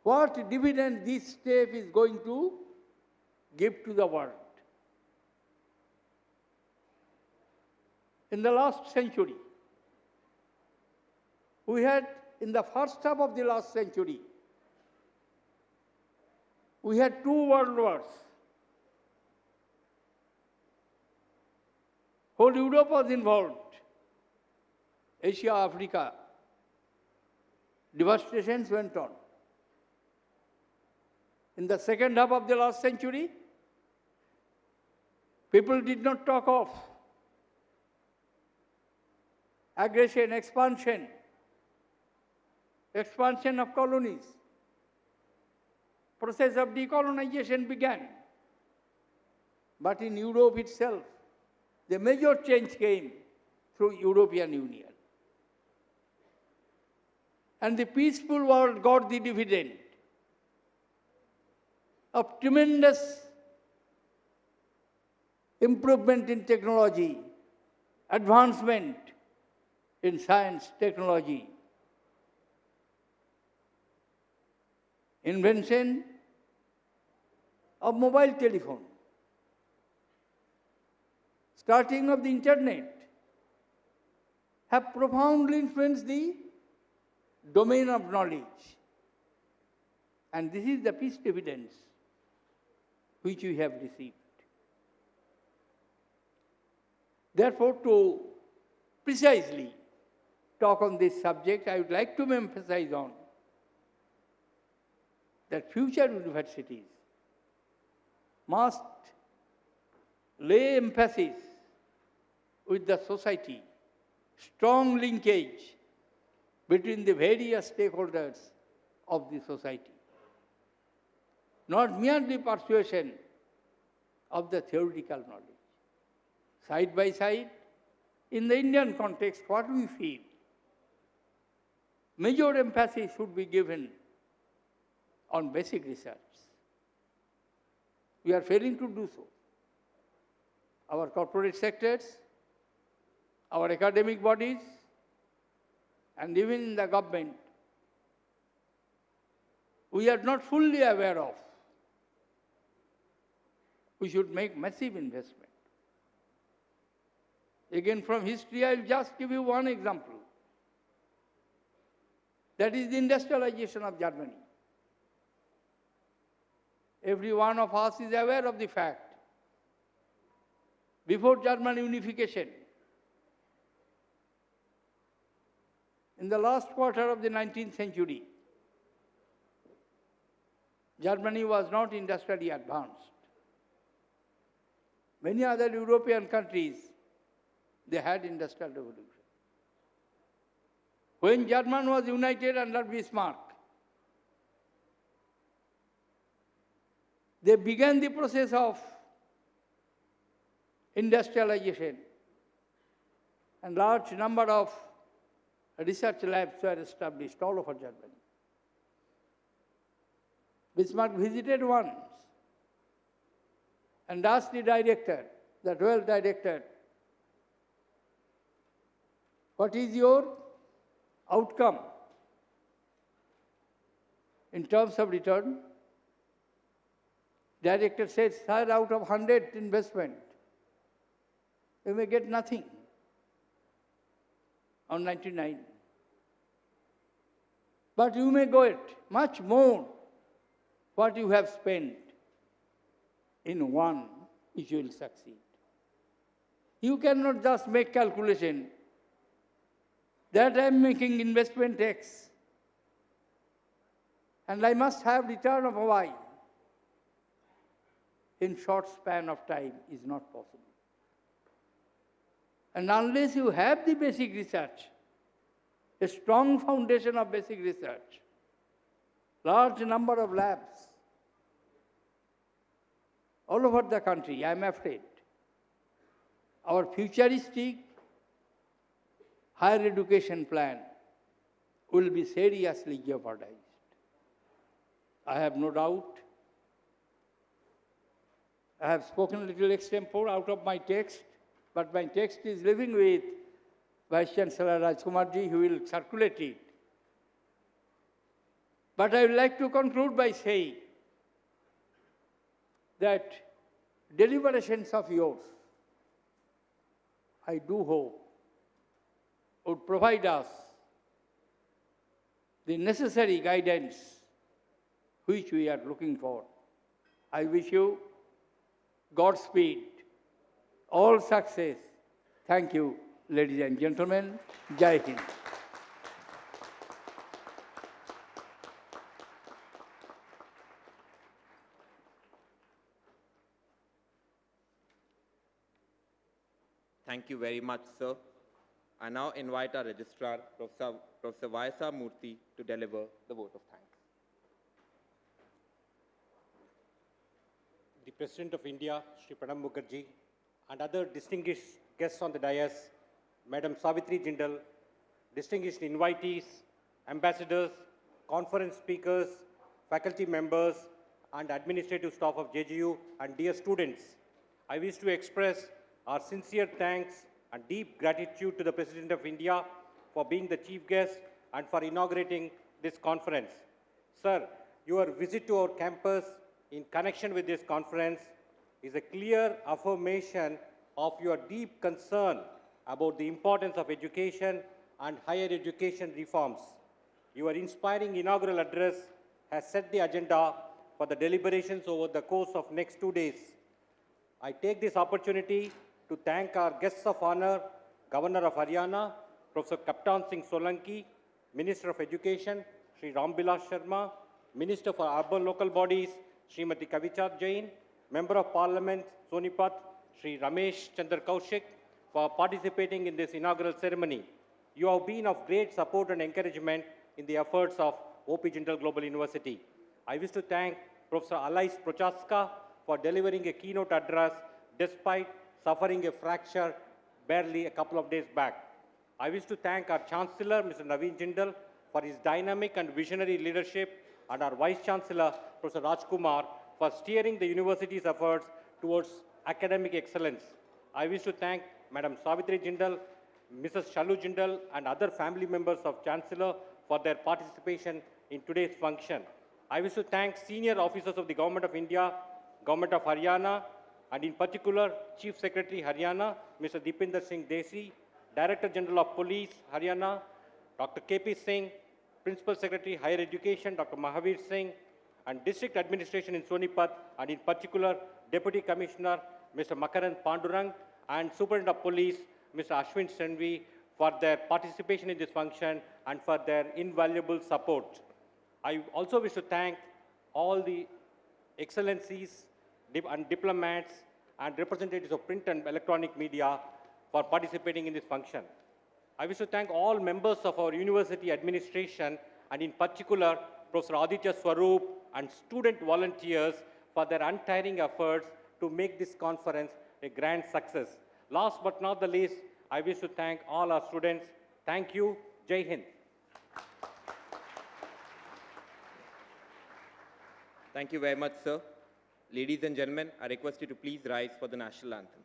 What dividend this step is going to give to the world? In the last century, we had, in the first half of the last century, we had 2 world wars. Whole Europe was involved. Asia, Africa, devastations went on. In the second half of the last century, people did not talk of aggression, expansion of colonies. Process of decolonization began. But in Europe itself, the major change came through European Union. And the peaceful world got the dividend of tremendous improvement in technology, advancement in science, technology, invention of mobile telephone, starting of the internet, have profoundly influenced the domain of knowledge. And this is the peace dividends which we have received. Therefore, to precisely talk on this subject, I would like to emphasize on that future universities must lay emphasis with the society, strong linkage between the various stakeholders of the society. Not merely persuasion of the theoretical knowledge. Side by side, in the Indian context, what we feel, major emphasis should be given on basic research. We are failing to do so. Our corporate sectors, our academic bodies, and even in the government, we are not fully aware of. We should make massive investment. Again, from history, I will just give you one example. That is the industrialization of Germany. Every one of us is aware of the fact. Before German unification, in the last quarter of the 19th century, Germany was not industrially advanced. Many other European countries, they had industrial revolution. When Germany was united under Bismarck, they began the process of industrialization, and large number of research labs were established all over Germany. Bismarck visited once and asked the director, the royal director, what is your outcome in terms of return? Director said, sir, out of 100 investment, you may get nothing on 99. But you may get much more what you have spent in one, which will succeed. You cannot just make calculation that I am making investment X and I must have return of Y. In short span of time is not possible. And unless you have the basic research, a strong foundation of basic research, large number of labs, all over the country, I am afraid, our futuristic higher education plan will be seriously jeopardized. I have no doubt. I have spoken a little extempore out of my text, but my text is living with Vice Chancellor Rajkumarji, who will circulate it. But I would like to conclude by saying that deliberations of yours, I do hope, would provide us the necessary guidance which we are looking for. I wish you Godspeed, all success. Thank you, ladies and gentlemen. Jai Hind. Thank you very much, sir. I now invite our registrar, Professor Vaisa Murthy, to deliver the vote of thanks. The President of India, Shri Pranab Mukherjee, and other distinguished guests on the dais, Madam Savitri Jindal, distinguished invitees, ambassadors, conference speakers, faculty members, and administrative staff of JGU, and dear students, I wish to express our sincere thanks and deep gratitude to the President of India for being the chief guest and for inaugurating this conference. Sir, your visit to our campus in connection with this conference is a clear affirmation of your deep concern about the importance of education and higher education reforms. Your inspiring inaugural address has set the agenda for the deliberations over the course of next 2 days. I take this opportunity to thank our guests of honor, Governor of Haryana, Professor Kaptan Singh Solanki, Minister of Education, Sri Rambilas Sharma, Minister for Urban Local Bodies, Srimati Kavichand Jain, Member of Parliament, Sonipat, Sri Ramesh Chandra Kaushik, for participating in this inaugural ceremony. You have been of great support and encouragement in the efforts of O.P. Jindal Global University. I wish to thank Professor Alois Prochaska for delivering a keynote address despite suffering a fracture barely a couple of days back. I wish to thank our Chancellor, Mr. Naveen Jindal, for his dynamic and visionary leadership, and our Vice Chancellor, Professor Rajkumar, for steering the university's efforts towards academic excellence. I wish to thank Madam Savitri Jindal, Mrs. Shalu Jindal, and other family members of Chancellor for their participation in today's function. I wish to thank senior officers of the Government of India, Government of Haryana, and in particular, Chief Secretary Haryana, Mr. Dipinder Singh Desi, Director General of Police, Haryana, Dr. K.P. Singh, Principal Secretary Higher Education, Dr. Mahavir Singh, and District Administration in Sonipat, and in particular, Deputy Commissioner, Mr. Makarand Pandurang, and Superintendent of Police, Mr. Ashwin Shenvi, for their participation in this function and for their invaluable support. I also wish to thank all the excellencies and diplomats and representatives of print and electronic media for participating in this function. I wish to thank all members of our university administration, and in particular, Professor Aditya Swaroop and student volunteers for their untiring efforts to make this conference a grand success. Last but not the least, I wish to thank all our students. Thank you. Jai Hind. Thank you very much, sir. Ladies and gentlemen, I request you to please rise for the national anthem.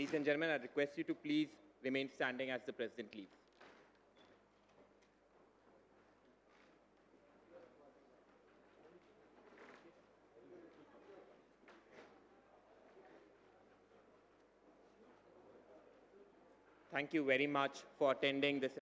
Ladies and gentlemen, I request you to please remain standing as the President leaves. Thank you very much for attending this